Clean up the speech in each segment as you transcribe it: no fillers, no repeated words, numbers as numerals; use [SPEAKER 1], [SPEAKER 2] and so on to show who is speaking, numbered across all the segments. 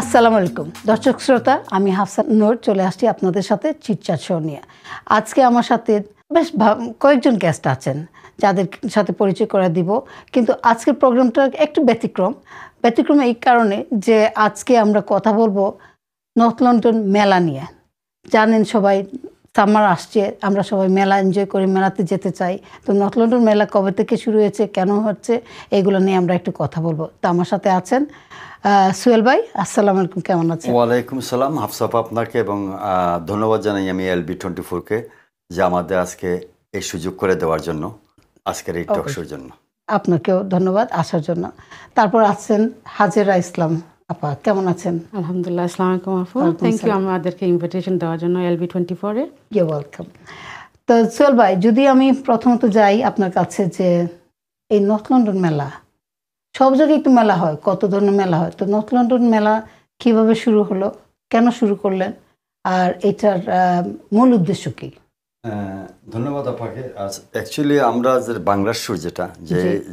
[SPEAKER 1] আসসালামু আলাইকুম দর্শক শ্রোতা, আমি হাফসান নূর চলে আসছি আপনাদের সাথে চিটচ্যাট শো নিয়ে। আজকে আমার সাথে বেশ কয়েকজন গেস্ট আছেন যাদের সাথে পরিচয় করে দিব, কিন্তু আজকের প্রোগ্রামটা একটু ব্যতিক্রম এই কারণে যে আজকে আমরা কথা বলবো নর্থ লন্ডন মেলা নিয়ে। জানেন সবাই সামার আসছে, আমরা সবাই মেলা এনজয় করি, মেলাতে যেতে চাই। তো নর্থ লন্ডন মেলা কবে থেকে শুরু হয়েছে, কেন হচ্ছে, এগুলো নিয়ে আমরা একটু কথা বলবো। তো আমার সাথে আছেন সোহেল ভাই। আসসালামু আলাইকুম, কেমন আছেন?
[SPEAKER 2] ওয়ালাইকুম সালাম হাফসাফা, আপনাকে এবং ধন্যবাদ জানাই আমি LB24-কে যে আমাদের আজকে এই সুযোগ করে দেওয়ার জন্য, আজকের এই টক শোর জন্য।
[SPEAKER 1] আপনাকেও ধন্যবাদ আসার জন্য। তারপর আছেন হাজেরা ইসলাম আপা, কেমন আছেন?
[SPEAKER 3] আলহামদুলিল্লাহ, আসসালামু আলাইকুম আপু। থ্যাংক ইউ আমাদেরকে ইনভিটেশন দেওয়ার জন্য LB24-এ।
[SPEAKER 1] You welcome. তো সোহেল ভাই, যদি আমি প্রথমত যাই আপনার কাছে, যে এই নর্থ লন্ডন মেলা, সব জায়গায় একটু মেলা হয়, কত ধরনের মেলা হয়, তো নর্থ লন্ডন মেলা কিভাবে শুরু হলো, কেন শুরু করলেন, আর এটার মূল উদ্দেশ্য কি?
[SPEAKER 2] ধন্যবাদ আপনাকে। অ্যাকচুয়ালি আমরা যে বাংলার সুর যেটা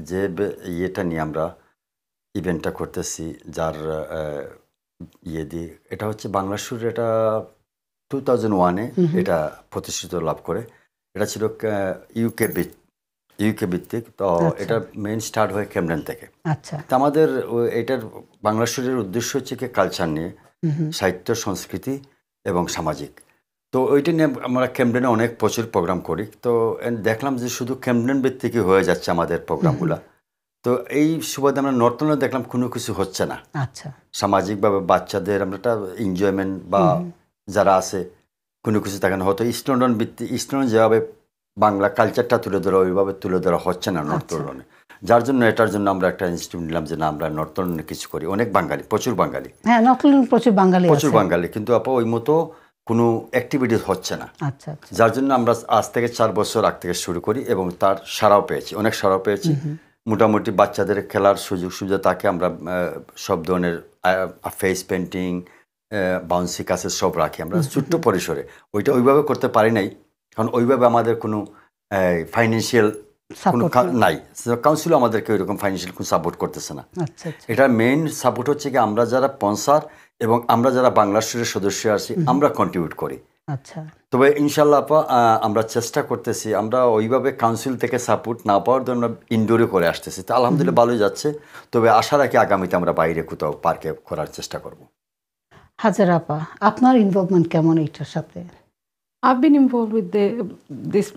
[SPEAKER 2] যে ইয়েটা নিয়ে আমরা ইভেন্টটা করতেছি, যার ইয়ে দিয়ে, এটা হচ্ছে বাংলার সুর। এটা 2001-এ এটা প্রতিষ্ঠিত লাভ করে। এটা ছিল ইউকে ভিত্তিক। তো এটা মেইন স্টার্ট হয় ক্যামডেন থেকে।
[SPEAKER 1] আচ্ছা।
[SPEAKER 2] তো আমাদের এটার বাংলা সুরের উদ্দেশ্য হচ্ছে কি কালচার নিয়ে, সাহিত্য, সংস্কৃতি এবং সামাজিক। তো ওইটা নিয়ে আমরা ক্যামডেনে অনেক প্রচুর প্রোগ্রাম করি। তো দেখলাম যে শুধু ক্যামডেন ভিত্তিকই হয়ে যাচ্ছে আমাদের প্রোগ্রামগুলো। তো এই সুবাদে আমরা নর্থ লন্ডনে দেখলাম কোনো কিছু হচ্ছে না।
[SPEAKER 1] আচ্ছা।
[SPEAKER 2] সামাজিকভাবে বাচ্চাদের আমরা একটা এনজয়মেন্ট বা যারা আছে কোনো কিছু থাকে না। হয়তো ইস্ট লন্ডন যেভাবে বাংলা কালচারটা তুলে ধরা, ওইভাবে তুলে ধরা হচ্ছে না নর্থ লন্ডনে। যার জন্য এটার জন্য আমরা একটা ইনস্টিটিউট নিলাম যে না, আমরা নর্থ লন্ডনে কিছু করি। অনেক বাঙালি, প্রচুর বাঙালি,
[SPEAKER 1] হ্যাঁ নর্থ লন্ডন প্রচুর বাঙালি,
[SPEAKER 2] কিন্তু আপা ওই মতো কোনো অ্যাক্টিভিটিস হচ্ছে না।
[SPEAKER 1] আচ্ছা।
[SPEAKER 2] যার জন্য আমরা আজ থেকে 4 বছর আগ থেকে শুরু করি এবং তার সাড়াও পেয়েছি, অনেক সাড়াও পেয়েছি। মোটামুটি বাচ্চাদের খেলার সুযোগ সুবিধা থাকে। আমরা সব ধরনের ফেস পেন্টিং, বাউন্সি কাসের সব রাখি আমরা ছোট্ট পরিসরে। ওইটা ওইভাবে করতে পারি নাই, কারণ ওইভাবে আমাদের কোনো ফাইন্যান্সিয়াল কোনো নাই। কাউন্সিলও আমাদেরকে ওইরকম ফাইন্যান্সিয়াল কোনো সাপোর্ট করতেছে না। এটার মেইন সাপোর্ট হচ্ছে কি আমরা যারা স্পন্সর এবং আমরা যারা বাংলার সুরের সদস্য আছি, আমরা কন্ট্রিবিউট করি।
[SPEAKER 1] আচ্ছা।
[SPEAKER 2] তবে ইনশাল্লাহ আপা আমরা চেষ্টা করতেছি। আমরা ওইভাবে কাউন্সিল থেকে সাপোর্ট না পাওয়ার জন্য ইনডোরে করে আসতেছি। তো আলহামদুলিল্লাহ ভালোই যাচ্ছে। তবে আশা রাখি আগামীতে আমরা বাইরে কোথাও পার্কে করার চেষ্টা করব।
[SPEAKER 1] হাজেরা আপা, আপনার ইনভলভমেন্ট কেমন এইটার সাথে?
[SPEAKER 3] I've been involved with this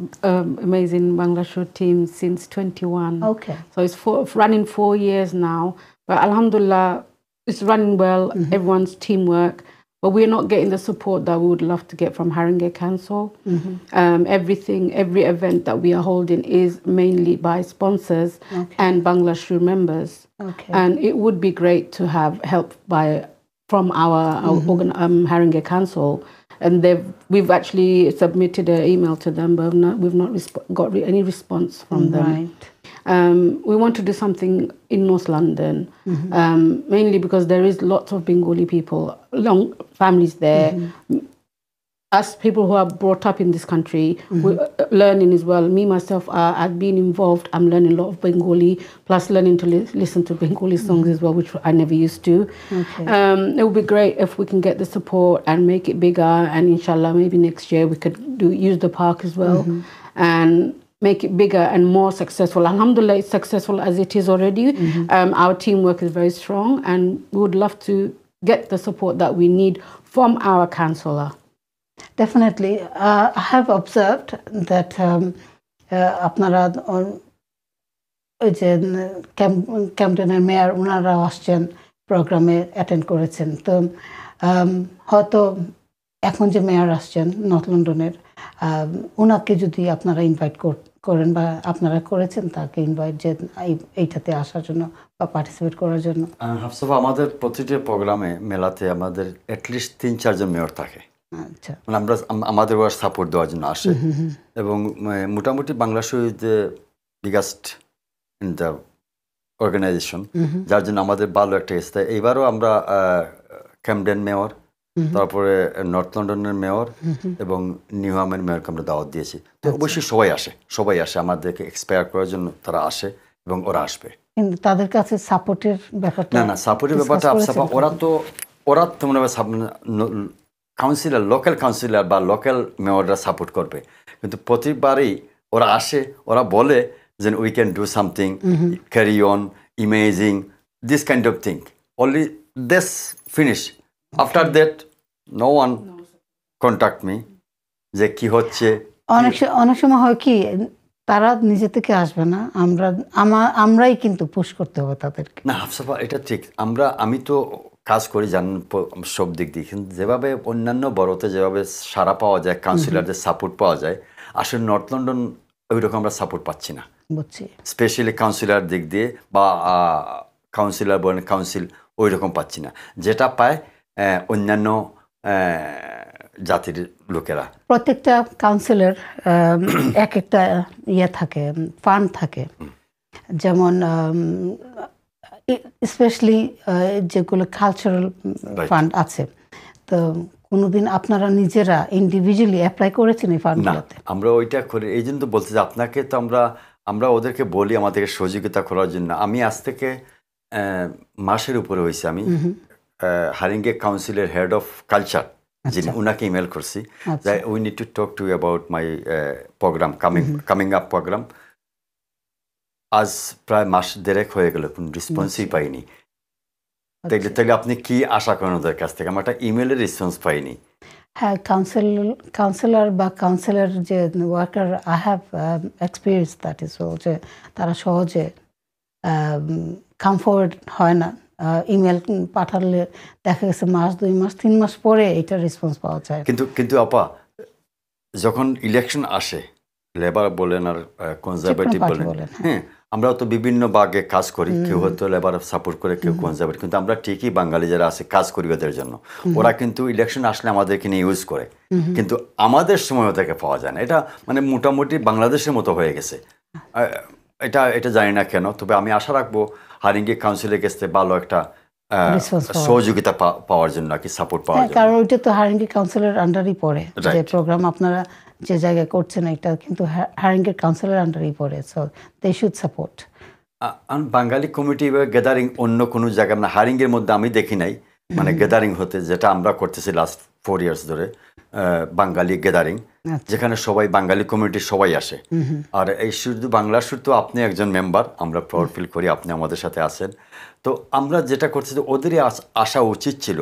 [SPEAKER 3] amazing Bangla Show team since 21.
[SPEAKER 1] Okay.
[SPEAKER 3] So it's running 4 years now. But alhamdulillah, it's running well. Everyone's teamwork. But we're not getting the support that we would love to get from Haringey Council. Every event that we are holding is mainly by sponsors and Bangla Show members.
[SPEAKER 1] Okay.
[SPEAKER 3] And it would be great to have help from our Haringey Council. And we've actually submitted an email to them, but we've not got any response from them.
[SPEAKER 1] Right.
[SPEAKER 3] We want to do something in North London, mainly because there is lots of Bengali people, long families there. Us people who are brought up in this country, we're learning as well. Me, myself, I've been involved. I'm learning a lot of Bengali, plus learning to listen to Bengali songs as well, which I never used to.
[SPEAKER 1] Okay.
[SPEAKER 3] It would be great if we can get the support and make it bigger. And inshallah, maybe next year we could use the park as well and make it bigger and more successful. Alhamdulillah, it's successful as it is already. Our teamwork is very strong, and we would love to get the support that we need from our councillor.
[SPEAKER 1] Definitely. I have observed that আপনারা ওই যে ক্যাম্পডেনের mayor ওনারা আসছেন, প্রোগ্রামে attend করেছেন। তো হয়তো এখন যে মেয়র আসছেন নর্থ লন্ডনের, ওনাকে যদি আপনারা ইনভাইট করেন বা আপনারা করেছেন তাকে ইনভাইট, যে এইটাতে আসার জন্য বা পার্টিসিপেট করার জন্য।
[SPEAKER 2] হাফসাফা, আমাদের প্রতিটা প্রোগ্রামে মেলাতে আমাদের অ্যাটলিস্ট 3-4 জন মেয়র থাকে।
[SPEAKER 1] আচ্ছা।
[SPEAKER 2] মানে আমরা আমাদের ওরা সাপোর্ট দেওয়ার জন্য আসে এবং মোটামুটি Bangla show is the biggest in the organisation, যার জন্য আমাদের ভালো একটা স্থায়ী। এইবারও আমরা ক্যামডেন মেয়র, তারপরে নর্থ লন্ডনের মেয়র এবং নিউহামের মেয়রকে আমরা দাওয়াত দিয়েছি। তো অবশ্যই সবাই আসে আমাদেরকে এক্সপায়ার করার জন্য, তারা আসে এবং ওরা আসবে।
[SPEAKER 1] কিন্তু তাদের কাছে সাপোর্টের ব্যাপারটা
[SPEAKER 2] না সাপোর্টের ব্যাপারটা ওরা তো ওরা তোমরা কাউন্সিলর, লোকাল কাউন্সিলর বা লোকাল মেয়ররা সাপোর্ট করবে, কিন্তু প্রতিবারই ওরা আসে, ওরা বলে যে we can do something, carry on, imaging, this kind of thing, only this finish, after that no one contact me যে কি হচ্ছে।
[SPEAKER 1] অনেক সময় হয় কি, তারা নিজে থেকে আসবে না, আমরাই কিন্তু পুশ করতে হবে তাদেরকে।
[SPEAKER 2] না হাফসাফা, এটা ঠিক, আমি তো কাজ করি জানেন সব দিক দিয়ে, কিন্তু যেভাবে অন্যান্য বড়তে যেভাবে সাড়া পাওয়া যায়, কাউন্সিলরদের সাপোর্ট পাওয়া যায়, আসলে নর্থ লন্ডন ওই রকম আমরা সাপোর্ট পাচ্ছি না,
[SPEAKER 1] বুঝছি।
[SPEAKER 2] স্পেশালি কাউন্সিলর দিক দিয়ে বা কাউন্সিলর বলেন কাউন্সিল ওই রকম পাচ্ছি না, যেটা পায় অন্যান্য জাতির লোকেরা।
[SPEAKER 1] প্রত্যেকটা কাউন্সিলের এক একটা ইয়ে থাকে, ফান্ড থাকে, যেমন স্পেশালি যেগুলো কালচারাল ফান্ড আছে। তো কোনোদিন আপনারা নিজেরা ইন্ডিভিজুয়ালি অ্যাপ্লাই করেছেন এই ফান্ডগুলোতে?
[SPEAKER 2] আমরা ওইটা করে, এই জন্য তো বলছি যে আপনাকে তো আমরা ওদেরকে বলি আমাদেরকে সহযোগিতা করার জন্য। আমি আজ থেকে মাসের উপরে হয়েছে, আমি হারিঙ্গে কাউন্সিলের হেড অফ কালচার যিনি, ওনাকে ইমেল করছি যে we need to talk to you about my programme, coming up programme. আজ প্রায় মাস দেড়েক হয়ে গেল, কোনো রেসপন্সই পাইনি। তাহলে আপনি কি আশা করেন ওদের কাছ থেকে? আমার একটা ইমেলের রেসপন্স পাইনি।
[SPEAKER 1] হ্যাঁ, কাউন্সিলর বা কাউন্সিলর যে worker, I have experience that is all, যে তারা সহজে কাম ফরওয়ার্ড হয় না। ইমেল পাঠালে দেখা গেছে মাস, 2 মাস, 3 মাস পরে এটা রেসপন্স পাওয়া যায়।
[SPEAKER 2] কিন্তু আপা, যখন ইলেকশন আসে, লেবার বলেন আর কনজারভেটিভ বলেন, হ্যাঁ, আমরা তো বিভিন্ন ভাগে কাজ করি, কেউ হয়তো লেবার সাপোর্ট করে, কেউ কনজারভেটিভ, কিন্তু আমরা ঠিকই বাঙালি যারা আছে কাজ করি ওদের জন্য। ওরা কিন্তু ইলেকশন আসলে আমাদেরকে নিয়ে ইউজ করে, কিন্তু আমাদের সময় ওদেরকে পাওয়া যায় না। এটা মানে মোটামুটি বাংলাদেশের মতো হয়ে গেছে। এটা জানি না কেন, তবে আমি আশা রাখবো হারিঙ্গে কাউন্সিলের কাছে ভালো একটা সহযোগিতা পাওয়ার জন্য, আর কি সাপোর্ট পাওয়ার জন্য।
[SPEAKER 1] কারণ ওইটা তো হারিঙ্গে কাউন্সিলের আন্ডারই পড়ে, যে প্রোগ্রাম আপনারা যে জায়গায় করছেন এটা কিন্তু হারিঙ্গে কাউন্সিলের আন্ডারই পড়ে, so they should support.
[SPEAKER 2] Bangali committee gathering অন্য কোনো জায়গায় মানে হারিঙ্গের মধ্যে আমি দেখি নাই, মানে গ্যাদারিং হতে, যেটা আমরা করতেছি লাস্ট 4 ইয়ার্স ধরে, বাঙালি গ্যাদারিং, যেখানে সবাই বাঙালি কমিউনিটির সবাই আসে। আর এই শুধু বাংলার শুধু আপনি একজন মেম্বার, আমরা প্রাউড ফিল করি আপনি আমাদের সাথে আছেন। তো আমরা যেটা করছি, ওদেরই আসা উচিত ছিল,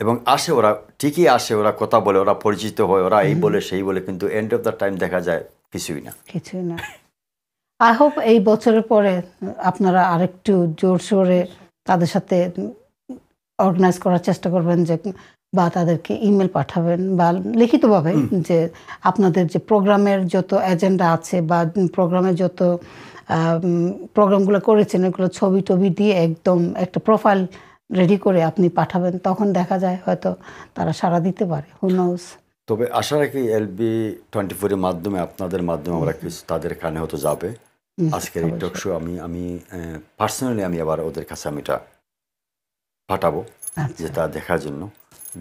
[SPEAKER 2] এবং আসে, ওরা ঠিকই আসে, ওরা কথা বলে, ওরা পরিচিত হয়, ওরা এই বলে সেই বলে, কিন্তু এন্ড অফ দ্য টাইম দেখা যায় কিছুই না।
[SPEAKER 1] আই হোপ এই বছরের পরে আপনারা আরেকটু জোর সোরে তাদের সাথে অর্গানাইজ করার চেষ্টা করবেন, যে বা তাদেরকে ইমেল পাঠাবেন বা লিখিতভাবে, যে আপনাদের যে প্রোগ্রামের যত এজেন্ডা আছে বা প্রোগ্রামের যত প্রোগ্রামগুলো করেছেন, এগুলো ছবি টবি দিয়ে একদম একটা প্রোফাইল রেডি করে আপনি পাঠাবেন। তখন দেখা যায় হয়তো তারা সাড়া দিতে পারে, হু নোজ।
[SPEAKER 2] তবে আশা রাখি LB24 এর মাধ্যমে, আপনাদের মাধ্যমে আমরা কিছু তাদের কানে হয়তো যাবে। আজকের এই টক শো আমি পার্সোনালি আমি আবার ওদের কাছে আমি এটা পাঠাবো, যে তা দেখার জন্য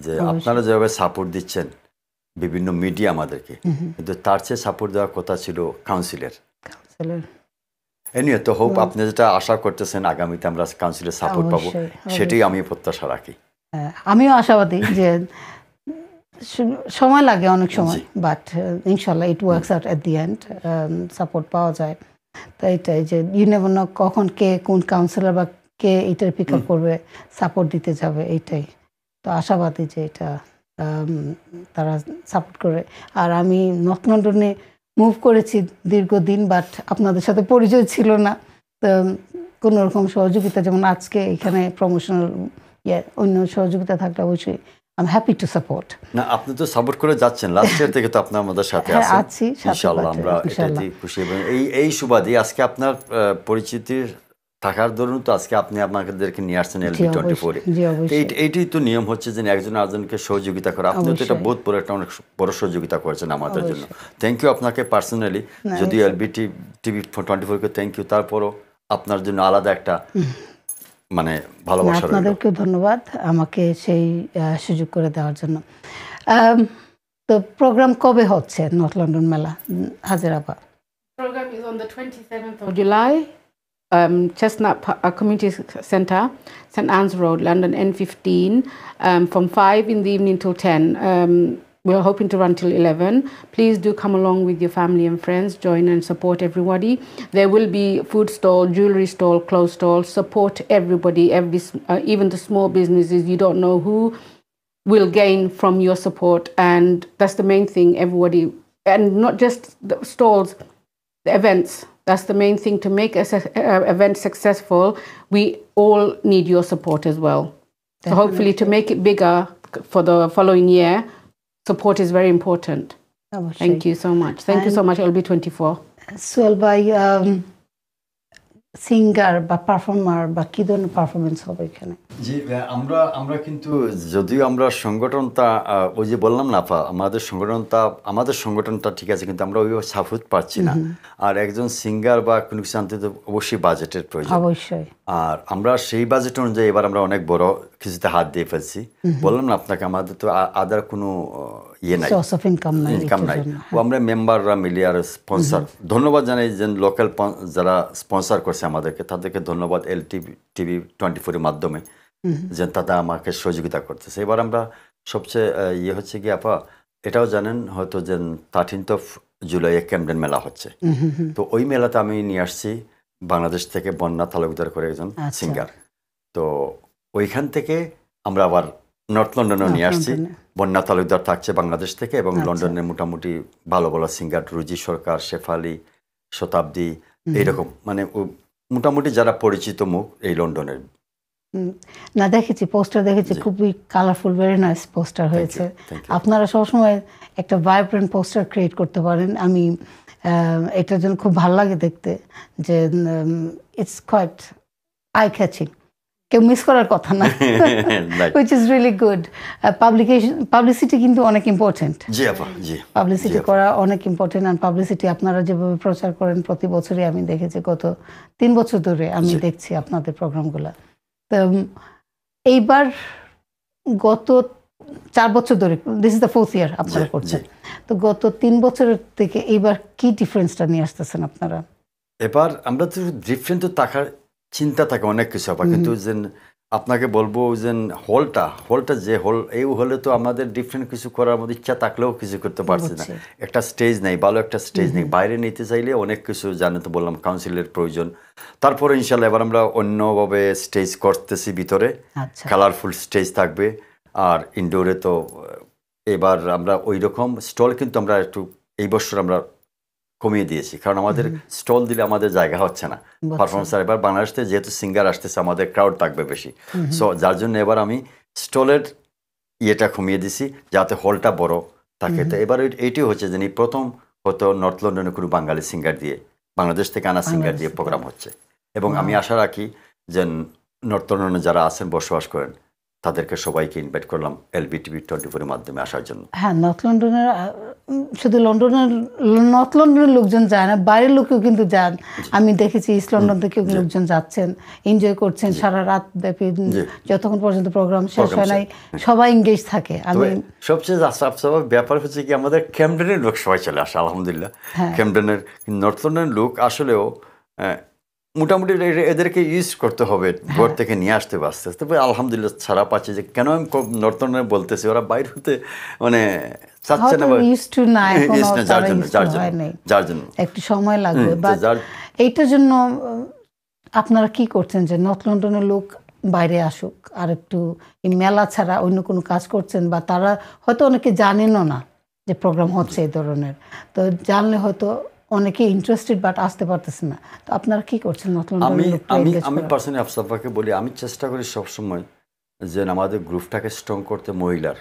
[SPEAKER 2] যে আপনারা যেভাবে সাপোর্ট দিচ্ছেন বিভিন্ন মিডিয়া আমাদেরকে, কিন্তু তার চেয়ে সাপোর্ট দেওয়ার কথা ছিল কাউন্সিলের। এনিওয়ে, তো হোপ আপনি যেটা আশা করতেছেন আগামীতে আমরা কাউন্সিলের সাপোর্ট পাবো, সেটাই আমি প্রত্যাশা রাখি।
[SPEAKER 1] আমিও আশাবাদী যে সময় লাগে অনেক সময়, বাট ইনশাল্লাহ it works out at the end, support পাওয়া যায়। তো এটাই যে ইউ নেভার নো কখন কে কোন কাউন্সিলর বা কে এটার পিক আপ করবে, সাপোর্ট দিতে যাবে, এইটাই। তো আশাবাদী যে এটা তারা সাপোর্ট করে। আর আমি নর্থ লন্ডনে মুভ করেছি দীর্ঘদিন, বাট আপনাদের সাথে পরিচয় ছিল না, তো কোনো রকম সহযোগিতা, যেমন আজকে এখানে প্রমোশনাল অন্য সহযোগিতা থাকলে অবশ্যই I'm happy to support.
[SPEAKER 2] না, আপনি তো সাপোর্ট করে যাচ্ছেন, লাস্ট ইয়ার থেকে তো আপনার আমাদের সাথে
[SPEAKER 1] আছি,
[SPEAKER 2] ইনশাআল্লাহ আমরা এটাতেই খুশি। এবং এই সুবাদে আজকে আপনার পরিচিতির থাকার দরুন তো আজকে আপনি আপনাদেরকে নিয়ে আসছেন LB24 এ। এইটাই তো নিয়ম হচ্ছে যে একজন আরেকজনকে সহযোগিতা করা। আপনি তো এটা বহুত বড় একটা অনেক বড় সহযোগিতা করেছেন আমাদের জন্য। থ্যাংক ইউ আপনাকে পার্সোনালি, যদি LB24 কে থ্যাংক ইউ, তারপরও আপনার জন্য আলাদা একটা মানে ভালোবাসা।
[SPEAKER 1] আপনাদেরকেও ধন্যবাদ আমাকে সেই সুযোগ করে দেওয়ার জন্য। তো প্রোগ্রাম কবে হচ্ছে নর্থ লন্ডন মেলা হাজেরাবা?
[SPEAKER 3] Program is on the 27th of July Chestnut Community Centre, St Anne's Road, London N15, from 5 in the evening till 10. We're hoping to run till 11. Please do come along with your family and friends, join and support everybody. There will be food stall, jewelry stall, clothes stall. Support everybody, even the small businesses. You don't know who will gain from your support, and that's the main thing. Everybody, and not just the stalls, the events. That's the main thing to make an event successful. We all need your support as well. So hopefully to make it bigger for the following year, support is very important. Thank you so much. Thank you so much, LB24.
[SPEAKER 1] Sohel ভাই, singer বা performer বা কি ধরনের performance হবে এখানে?
[SPEAKER 2] জি, আমরা কিন্তু যদিও আমরা সংগঠনটা ওই যে বললাম না আপা, আমাদের সংগঠনটা ঠিক আছে, কিন্তু আমরা ওইভাবে সাপোর্ট পাচ্ছি না। আর একজন সিঙ্গার বা কোনো কিছু আনতে তো অবশ্যই বাজেটের প্রয়োজন।
[SPEAKER 1] অবশ্যই। আর
[SPEAKER 2] আমরা সেই বাজেট অনুযায়ী এবার আমরা অনেক বড় কিছুতে হাত দিয়ে ফেলছি। বললাম না আপনাকে, আমাদের তো আদার কোনো ইয়ে নাই, ইনকাম নাই। ও আমরা মেম্বাররা মিলে আর স্পন্সর, ধন্যবাদ জানাই যে লোকাল যারা স্পন্সর করছে আমাদেরকে, তাদেরকে ধন্যবাদ। LTV24 মাধ্যমে যে তারা আমাকে সহযোগিতা করতেছে। এবার আমরা সবচেয়ে ইয়ে হচ্ছে কি আপা, এটাও জানেন হয়তো যে 13 জুলাই ক্যামডেন মেলা হচ্ছে। তো ওই মেলাতে আমি নিয়ে আসছি বাংলাদেশ থেকে বন্যা তালুকদার করে একজন সিঙ্গার। তো ওইখান থেকে আমরা আবার নর্থ লন্ডনেও নিয়ে আসছি। বন্যা তালুকদার থাকছে বাংলাদেশ থেকে, এবং লন্ডনে মোটামুটি ভালো ভালো সিঙ্গার, রুজি সরকার, শেফালি, শতাব্দী, এইরকম মানে মোটামুটি যারা পরিচিত মুখ এই লন্ডনের।
[SPEAKER 1] না, দেখেছি পোস্টার, দেখেছি খুবই কালারফুল, ভেরি নাইস পোস্টার হয়েছে। আপনারা সবসময় একটা ভাইব্রেন্ট পোস্টার ক্রিয়েট করতে পারেন। আমি এটার জন্য খুব ভালো লাগে দেখতে, যে ইটস কোয়াইট আই ক্যাচিং, কেউ মিস করার কথা না, which is really good. Publicity কিন্তু অনেক ইম্পর্টেন্ট।
[SPEAKER 2] জি আপা, জি,
[SPEAKER 1] পাবলিসিটি করা অনেক ইম্পর্টেন্ট। আর পাবলিসিটি আপনারা যেভাবে প্রচার করেন প্রতি বছরই আমি দেখেছি, গত 3 বছর ধরে আমি দেখছি আপনাদের প্রোগ্রামগুলো। তো এইবার গত 4 বছর ধরে, দিস ইজ দ্য 4th ইয়ার আপনারা করছেন, তো গত 3 বছরের থেকে এইবার কি ডিফারেন্সটা নিয়ে আসতেছেন আপনারা?
[SPEAKER 2] এবার আমরা তো ডিফারেন্ট তো থাকার চিন্তা থাকে অনেক কিছু আপা, কিন্তু যে আপনাকে বলবো যে হলটা যে হল, এই হলে তো আমাদের ডিফারেন্ট কিছু করার মধ্যে ইচ্ছা থাকলেও কিছু করতে পারছি না। একটা স্টেজ নেই, ভালো একটা স্টেজ নেই। বাইরে নিতে চাইলে অনেক কিছু জানে, তো বললাম কাউন্সিলের প্রয়োজন। তারপরে ইনশাল্লাহ এবার আমরা অন্যভাবে স্টেজ করতেছি, ভিতরে কালারফুল স্টেজ থাকবে। আর ইনডোরে তো এবার আমরা ওই রকম স্টল কিন্তু আমরা একটু এই বছর আমরা কমিয়ে দিয়েছি, কারণ আমাদের স্টল দিলে আমাদের জায়গা হচ্ছে না পারফরমেন্স। আর এবার বাংলাদেশ থেকে যেহেতু সিঙ্গার আসতেছে, আমাদের ক্রাউড থাকবে বেশি, সো যার জন্য এবার আমি স্টলের ইয়েটা কমিয়ে দিছি যাতে হলটা বড় থাকে। তো এবার এইটি হচ্ছে যে প্রথম হয়তো নর্থ লন্ডনে কোনো বাঙালি সিঙ্গার দিয়ে, বাংলাদেশ থেকে আনা সিঙ্গার দিয়ে প্রোগ্রাম হচ্ছে। এবং আমি আশা রাখি যে নর্থ লন্ডনে যারা আছেন, বসবাস করেন, তাদেরকে সবাইকে ইনভাইট করলাম LBTV24 এর মাধ্যমে আসার জন্য।
[SPEAKER 1] হ্যাঁ, নর্থ লন্ডনের, শুধু নর্থ লন্ডনের লোকজন যায় না, বাইরের লোকেও কিন্তু যান। আমি দেখেছি ইস্ট লন্ডন থেকেও লোকজন যাচ্ছেন, এনজয় করছেন সারা রাত ব্যাপী, যতক্ষণ পর্যন্ত প্রোগ্রাম শেষ হয় নাই সবাই এনগেজ থাকে। আমি
[SPEAKER 2] সবচেয়ে ব্যাপার হচ্ছে কি, আমাদের ক্যামডেনের লোক সবাই চলে আসে আলহামদুলিল্লাহ। ক্যামডেনের নর্থ লন্ডনের লোক আসলেও মোটামুটি এদেরকে ইউজ করতে হবে, ঘর থেকে নিয়ে আসতে আস্তে আস্তে। আলহামদুলিল্লাহ ছাড়া পাচ্ছি, যে কেন আমি নর্থ লন্ডনে বলতেছি, ওরা বাইরে হতে মানে চাচ্ছে না, যার জন্য
[SPEAKER 1] একটু সময় লাগবে। এইটার জন্য আপনারা কি করছেন যে নর্থ লন্ডনের লোক বাইরে আসুক, আর একটু এই মেলা ছাড়া অন্য কোনো কাজ করছেন? বা তারা হয়তো অনেকে জানেনও না যে প্রোগ্রাম হচ্ছে এই ধরনের, তো জানলে হয়তো অনেকে ইন্টারেস্টেড বাট আসতে পারতেছে না, তো আপনারা কি করছেন নর্থ লন্ডনের?
[SPEAKER 2] আমি পার্সোনালি আফসাফাকে বলি, আমি চেষ্টা করি সবসময় যে আমাদের গ্রুপটাকে স্ট্রং করতে। মহিলার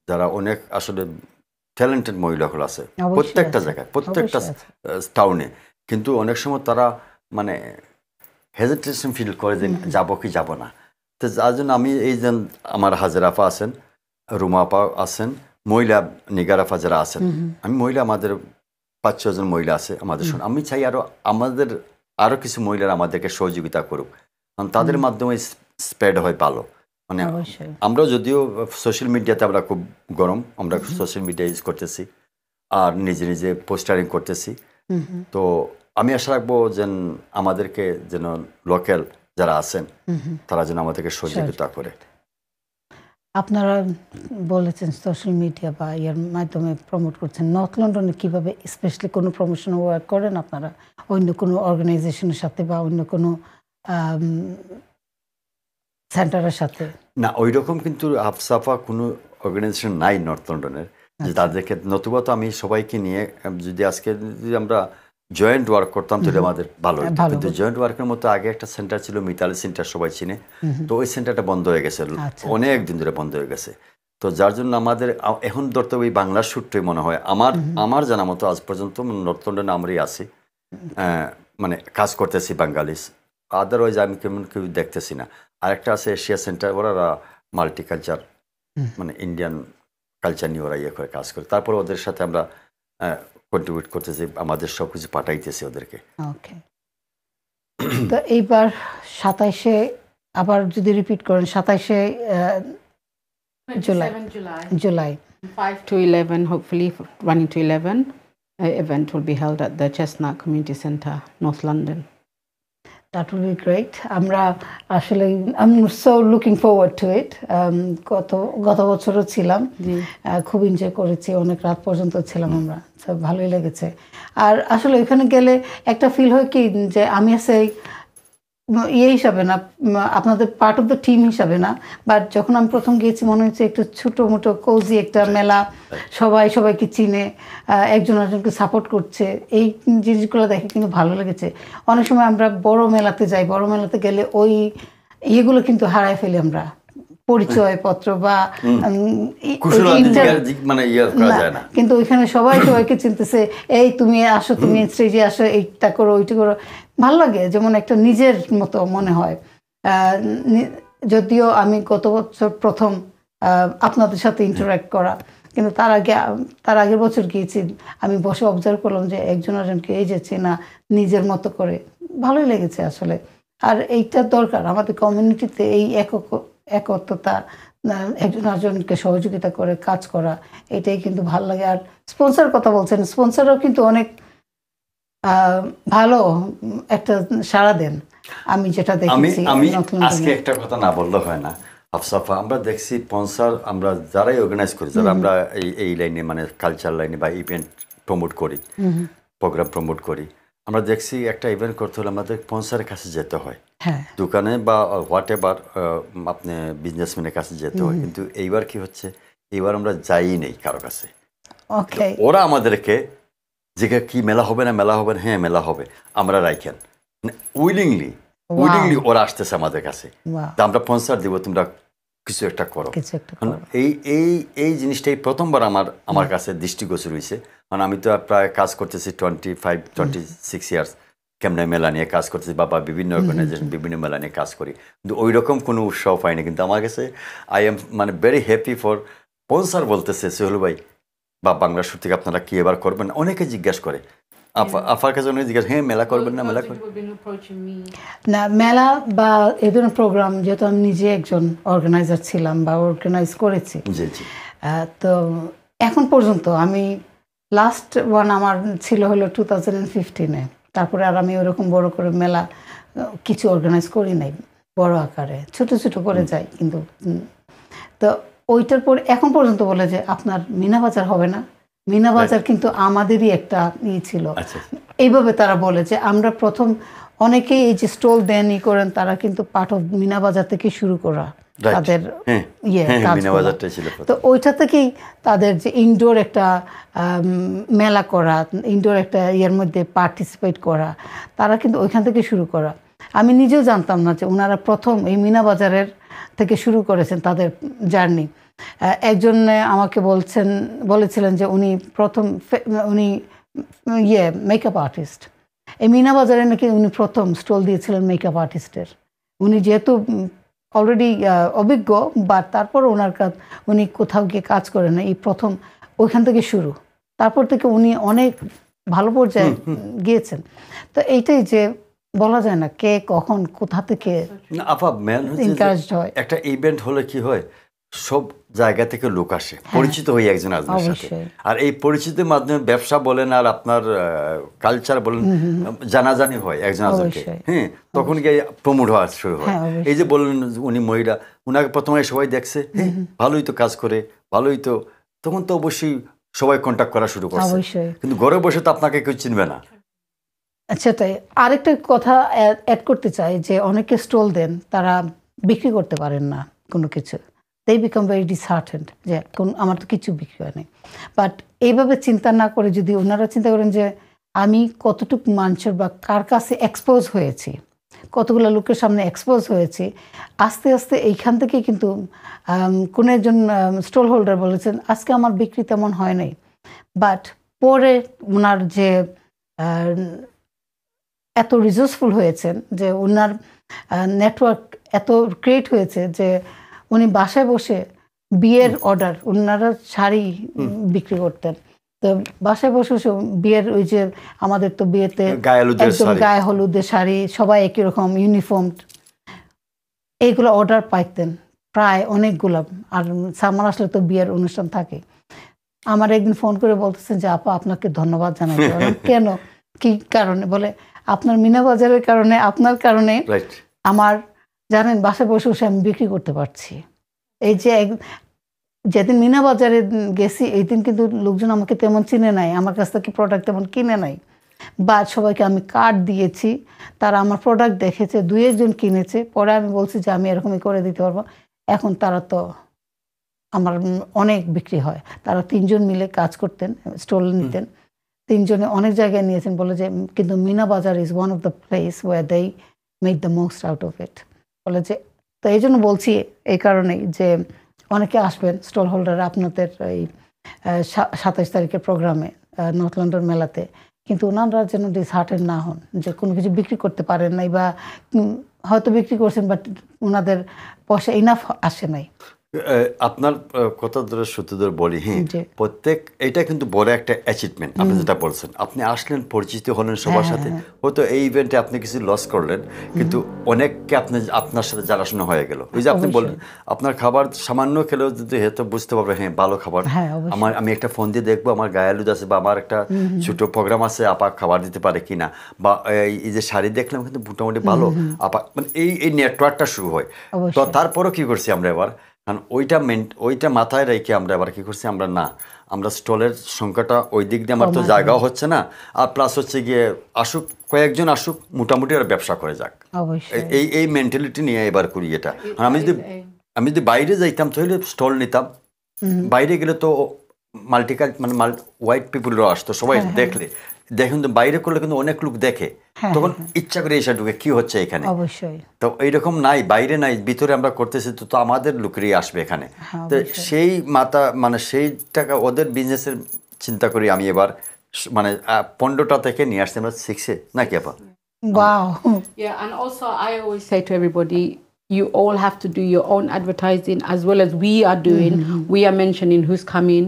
[SPEAKER 2] যারা অনেক আসলে ট্যালেন্টেড মহিলাগুলো আছে প্রত্যেকটা জায়গায়, প্রত্যেকটা টাউনে, কিন্তু অনেক সময় তারা মানে হেজিটেশন ফিল করে যে যাবো কি যাব না। তো যার জন্য আমি এই যে আমার হাজার আপা আছেন, রুমা আপা আছেন, মহিলা নিগার আপা যারা আছেন, আমি মহিলা আমাদের 5-6 জন মহিলা আছে আমাদের সঙ্গে। আমি চাই আরো কিছু মহিলারা আমাদেরকে সহযোগিতা করুক, কারণ তাদের মাধ্যমে স্প্রেড হয় ভালো। মানে আমরা যদিও সোশ্যাল মিডিয়াতে আমরা খুব গরম, আমরা সোশ্যাল মিডিয়া ইউজ করতেছি আর নিজে নিজে পোস্টারিং করতেছি। তো আমি আশা রাখবো যেন আমাদেরকে যেন লোকাল যারা আছেন তারা যেন আমাদেরকে সহযোগিতা করে।
[SPEAKER 1] আপনারা বলেছেন সোশ্যাল মিডিয়া বা এর মাধ্যমে প্রমোট করছেন, নর্থ লন্ডনে কিভাবে স্পেশালি কোনো প্রমোশন ওয়ার্ক করেন আপনারা অন্য কোনো অর্গানাইজেশনের সাথে বা অন্য কোনো সেন্টারের সাথে?
[SPEAKER 2] না, ওই রকম কিন্তু আফসাফা কোনো অর্গানাইজেশন নাই নর্থ লন্ডনের, যে তাদেরকে নতুবা তো আমি সবাইকে নিয়ে যদি আজকে যদি আমরা জয়েন্ট ওয়ার্ক করতাম তাহলে আমাদের ভালো হতো। কিন্তু জয়েন্ট ওয়ার্কের মতো আগে একটা সেন্টার ছিল মিতালি সেন্টার, সবাই চিনে, তো ওই সেন্টারটা বন্ধ হয়ে গেছে, অনেক দিন ধরে বন্ধ হয়ে গেছে। তো যার জন্য আমাদের এখন ধরতে ওই বাংলার সূত্রই মনে হয় আমার জানা মতো আজ পর্যন্ত নর্থ লন্ডনে আমরাই আছি, মানে কাজ করতেছি বাঙালিস, আদারওয়াইজ আমি কেমন কেউ দেখতেছি না। আরেকটা আছে এশিয়া সেন্টার, ওরা মাল্টিকালচার, মানে ইন্ডিয়ান কালচার নিয়ে ওরা ইয়ে করে কাজ করে, তারপর ওদের সাথে আমরা কন্ট্রিবিউট করতেছি, আমাদের সব কিছু পাঠাইতেছি ওদেরকে।
[SPEAKER 1] ওকে, তো এইবার 27-এ আবার যদি রিপিট করেন, 27-এ July
[SPEAKER 3] 5 to 11, hopefully running to 11, event will be held at the Chestnut Community Centre, North London.
[SPEAKER 1] That will be great. আমরা আসলে I'm so looking forward to it. গত বছরও ছিলাম, খুব এনজয় করেছি, অনেক রাত পর্যন্ত ছিলাম আমরা, ভালোই লেগেছে। আর আসলে ওইখানে গেলে একটা ফিল হয় কি যে আমি সেই ইয়ে হিসাবে না, আপনাদের পার্ট অফ দ্য টিম হিসাবে না, বাট যখন আমি প্রথম গিয়েছি মনে হচ্ছে একটু ছোটো মোটো কোজি একটা মেলা, সবাই সবাইকে চিনে, একজন একজনকে সাপোর্ট করছে, এই জিনিসগুলো দেখে কিন্তু ভালো লেগেছে। অনেক সময় আমরা বড় মেলাতে যাই, বড় মেলাতে গেলে ওই ইয়েগুলো কিন্তু হারায় ফেলি আমরা, পরিচয়পত্র বা কিন্তু ওইখানে সবাই সবাইকে চিনতেছে, এই তুমি আসো, তুমি স্টেজে আসো, এইটা করো ওইটা করো, ভালো লাগে, যেমন একটা নিজের মতো মনে হয়। যদিও আমি গত বছর প্রথম আপনাদের সাথে ইন্টারাক্ট করা, কিন্তু তার আগের বছর গিয়েছি, আমি বসে অবজার্ভ করলাম যে একজন একজনকে এই যে চেনা নিজের মতো করে, ভালোই লেগেছে আসলে। আর এইটা দরকার আমাদের কমিউনিটিতে, এই একত্রতা, একজন একজনকে সহযোগিতা করে কাজ করা, এটাই কিন্তু ভালো লাগে। আর স্পন্সর কথা বলছেন, স্পন্সরও কিন্তু অনেক ভালো একটা সাড়া দেন, আমি যেটা দেখেছি।
[SPEAKER 2] আমি আজকে একটা কথা না বললে হয় না আফসাফা, আমরা দেখছি স্পন্সর আমরা যারাই অর্গানাইজ করি, যারা আমরা এই লাইনে মানে কালচার লাইনে বা ইভেন্ট প্রমোট করি, প্রোগ্রাম প্রমোট করি, আমরা দেখছি একটা ইভেন্ট করতে হলে আমাদের স্পন্সরের কাছে যেতে হয়, দোকানে বা হোয়াট এভার আপনি বিজনেসম্যানের কাছে যেতে হয়। কিন্তু এইবার কি হচ্ছে, এইবার আমরা যাই নেই কারো কাছে, ওরা আমাদেরকে যে কি মেলা হবে না, মেলা হবে না, হ্যাঁ মেলা হবে, আমরা রাইখেন উইলিংলি ওরা আসতেছে আমাদের কাছে, আমরা স্পন্সর দিব, তোমরা কিছু একটা করো। এই জিনিসটাই প্রথমবার আমার কাছে দৃষ্টিগোচর হয়েছে, মানে আমি তো প্রায় কাজ করতেছি 25-26 ইয়ার্স, কেমনে মেলা নিয়ে কাজ করতেছি, বা বিভিন্ন অর্গানাইজেশন বিভিন্ন মেলা নিয়ে কাজ করি, কিন্তু ওই রকম কোনো উৎসাহ পাইনি। কিন্তু আমার কাছে আই এম মানে ভেরি হ্যাপি ফর স্পন্সর বলতেছে সোহেল ভাই বা বাংলা সুর থেকে আপনারা কি এবার করবেন, অনেকে জিজ্ঞাসা করে, আফার কাছে অনেক জিজ্ঞাসা, হ্যাঁ মেলা করবেন না, মেলা করবেন
[SPEAKER 1] না, মেলা বা এই ধরনের প্রোগ্রাম, যেহেতু আমি নিজে একজন অর্গানাইজার ছিলাম বা অর্গানাইজ করেছি, তো এখন পর্যন্ত আমি লাস্ট ওয়ান আমার ছিল হলো 2015-এ, তারপরে আর আমি ওরকম বড় করে মেলা কিছু অর্গানাইজ করি নাই, বড় আকারে ছোট ছোট করে যাই। কিন্তু তো ওইটার পর এখন পর্যন্ত বলে যে আপনার মিনা বাজার হবে না, মিনা বাজার কিন্তু আমাদেরই একটা ছিল, এইভাবে তারা বলে যে আমরা প্রথম অনেকেই এই যে স্টল দেন করেন, তারা কিন্তু পার্ট অফ মিনা বাজার থেকে শুরু করা তাদের তো ওইটা থেকেই তাদের যে ইনডোর একটা মেলা করা, ইনডোর একটা ইয়ের মধ্যে পার্টিসিপেট করা, তারা কিন্তু ওইখান থেকে শুরু করা। আমি নিজেও জানতাম না যে ওনারা প্রথম এই মিনা বাজারের থেকে শুরু করেছেন তাদের জার্নি। একজন আমাকে বলেছিলেন যে উনি মেকআপ আর্টিস্ট, এই মিনা বাজারে নাকি উনি প্রথম স্টল দিয়েছিলেন মেকআপ আর্টিস্টের। উনি যেহেতু অলরেডি অভিজ্ঞ, বা তারপর উনি কোথাও গিয়ে কাজ করেন না, এই প্রথম ওইখান থেকে শুরু, তারপর থেকে উনি অনেক ভালো পর্যায়ে গিয়েছেন। তো এইটাই যে বলা যায় না কে কখন কোথা থেকে
[SPEAKER 2] এনকারেজড হয়। একটা ইভেন্ট হলে কি হয়, সব জায়গা থেকে লোক আসে, পরিচিত হই একজন আরেকজনের সাথে।
[SPEAKER 1] অবশ্যই।
[SPEAKER 2] আর এই পরিচিতির মাধ্যমে ব্যবসা বলেন আর আপনার কালচার বলেন জানাজানি হয় একজন আরেকজনকে।
[SPEAKER 1] অবশ্যই।
[SPEAKER 2] হ্যাঁ, তখন গিয়ে প্রমোট হওয়া শুরু হয়।
[SPEAKER 1] হ্যাঁ, অবশ্যই।
[SPEAKER 2] এই যে বললেন উনি মহিলা, উনাকে প্রথমে সবাই দেখছে, হ্যাঁ ভালোই তো কাজ করে, ভালোই তো, তখন তো অবশ্যই সবাই কন্ট্যাক্ট করা শুরু করছে।
[SPEAKER 1] অবশ্যই।
[SPEAKER 2] কিন্তু ঘরে বসে তো আপনাকে কেউ চিনবে না।
[SPEAKER 1] সেটাই। আরেকটা কথা অ্যাড করতে চাই যে অনেকে স্টল দেন, তারা বিক্রি করতে পারেন না কোনো কিছু। they become very disheartened যে আমার তো কিছু বিক্রি হয় নাই। বাট এইভাবে চিন্তা না করে যদি ওনারা চিন্তা করেন যে আমি কতটুকু মানুষের বা কার কাছে এক্সপোজ হয়েছি, কতগুলো লোকের সামনে এক্সপোজ হয়েছি, আস্তে আস্তে এইখান থেকে কিন্তু কোনো একজন স্টল হোল্ডার বলেছেন আজকে আমার বিক্রি তেমন হয় নাই, বাট পরে ওনার যে এত রিসোর্সফুল হয়েছেন, যে ওনার নেটওয়ার্ক এত ক্রিয়েট হয়েছে যে উনি বাসায় বসে বিয়ের অর্ডার, ওনারা শাড়ি বিক্রি করতেন, তো বাসায় বসে বসে বিয়ের ওই যে আমাদের তো বিয়েতে একদম গায়ে হলুদের শাড়ি, সবাই একই রকম ইউনিফর্ম, এইগুলো অর্ডার পাইতেন প্রায় অনেকগুলো। আর সামার আসলে তো বিয়ের অনুষ্ঠান থাকে। আমার একদিন ফোন করে বলতেছেন যে আপা আপনাকে ধন্যবাদ জানাই। কেন, কি কারণে? বলে আপনার মিনা বাজারের কারণে, আপনার কারণে আমার জানেন বাসায় বসে বসে আমি বিক্রি করতে পারছি। এই যে যেদিন মিনা বাজারে গেছি এই দিন কিন্তু লোকজন আমাকে তেমন চিনে নাই, আমার কাছ থেকে প্রোডাক্ট তেমন কিনে নাই, বা সবাইকে আমি কার্ড দিয়েছি, তারা আমার প্রোডাক্ট দেখেছে, দুই একজন কিনেছে, পরে আমি বলছি যে আমি এরকমই করে দিতে পারবো। এখন তারা তো আমার অনেক বিক্রি হয়। তারা 3 জন মিলে কাজ করতেন, স্টল নিতেন, 3 জনে অনেক জায়গায় নিয়েছেন, বলে যে কিন্তু Meena Bazaar is one of the place where they made the most out of it. বলে যে তো এই জন্য বলছি এই কারণেই যে অনেকে আসবেন স্টল হোল্ডার আপনাদের এই 27 তারিখের প্রোগ্রামে নর্থ লন্ডন মেলাতে, কিন্তু ওনারা যেন ডিসহার্টেন না হন যে কোনো কিছু বিক্রি করতে পারেন নাই, বা হয়তো বিক্রি করছেন বাট ওনাদের পয়সা ইনাফ আসে নাই।
[SPEAKER 2] আপনার কথা ধরে সত্যি ধরে বলি, হ্যাঁ প্রত্যেক এটা কিন্তু বড় একটা অ্যাচিভমেন্ট। আপনি যেটা বলছেন, আপনি আসলেন, পরিচিত হলেন সবার সাথে, হয়তো এই ইভেন্টে আপনি কিছু লস করলেন, কিন্তু অনেককে আপনার সাথে জানাশোনা হয়ে গেল। ওই যে আপনি বললেন আপনার খাবার সামান্য খেলেও যদি হয়তো বুঝতে পারবে হ্যাঁ ভালো খাবার, আমি একটা ফোন দিয়ে দেখবো আমার গায়ে হলুদ আছে বা আমার একটা ছোট প্রোগ্রাম আছে, আপা খাবার দিতে পারে কিনা, বা এই যে শাড়ি দেখলাম কিন্তু মোটামুটি ভালো আপা, মানে এই নেটওয়ার্কটা শুরু হয়। তো তারপরও কি করছি আমরা এবার, কারণ ওইটা মাথায় রেখে আমরা এবার কী করছি, আমরা স্টলের সংখ্যাটা ওই দিক দিয়ে আমার তো জায়গাও হচ্ছে না, আর প্লাস হচ্ছে গিয়ে আসুক কয়েকজন আসুক, মোটামুটি আর ব্যবসা করে যাক, এই মেন্টালিটি নিয়ে এবার করি এটা। আর আমি যদি বাইরে যাইতাম তাহলে স্টল নিতাম, বাইরে গেলে তো মানে হোয়াইট পিপুলরাও আসতো, সবাই দেখুন তো বাইরে করলে কিন্তু অনেক লোক দেখে, তখন ইচ্ছা করে এসে ঢুকে কি হচ্ছে এখানে।
[SPEAKER 1] অবশ্যই।
[SPEAKER 2] তো এইরকম নাই, বাইরে নাই, ভিতরে আমরা করতেছি, তো আমাদের লোকেরই আসবে এখানে। তো সেই মানে সেই টাকা ওদের বিজনেসের চিন্তা করি আমি এবার মানে 15টা থেকে নিয়ে আসছি আমরা 6-এ, নাকি আপা?
[SPEAKER 1] Wow.
[SPEAKER 3] Yeah, and also I always say to everybody, you all have to do your own advertising as well as we are doing. We are mentioning who's coming,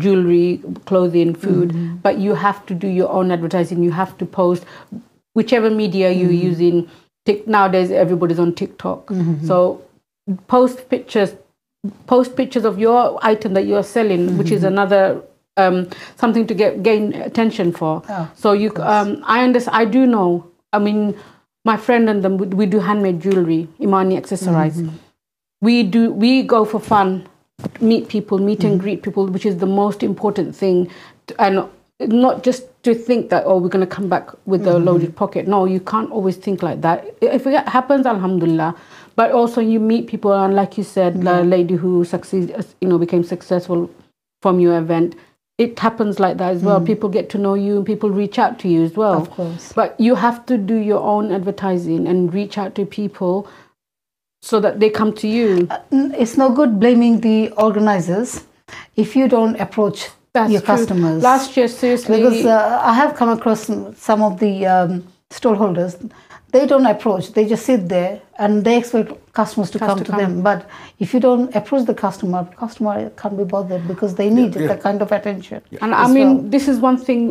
[SPEAKER 3] jewelry, clothing, food, but you have to do your own advertising. You have to post whichever media you're using. Nowadays everybody's on TikTok, so post pictures of your item that you're selling, which is another something to gain attention for. So you I do know, I mean, my friend and them, we do handmade jewelry, Imani accessorize. We go for fun, meet people, meet and greet people, which is the most important thing, and not just to think that, oh, we're going to come back with a loaded pocket. No, you can't always think like that. If it happens, alhamdulillah. But also you meet people, and like you said, the lady who became successful from your event, it happens like that as well. People get to know you and people reach out to you as well.
[SPEAKER 1] Of course.
[SPEAKER 3] But you have to do your own advertising and reach out to people so that they come to you.
[SPEAKER 1] It's no good blaming the organizers if you don't approach your customers.
[SPEAKER 3] Last year, seriously.
[SPEAKER 1] Because I have come across some of the stall holders. They don't approach. They just sit there and they expect customers to come to them. But if you don't approach the customer can't be bothered because they need that kind of attention.
[SPEAKER 3] And I mean, this is one thing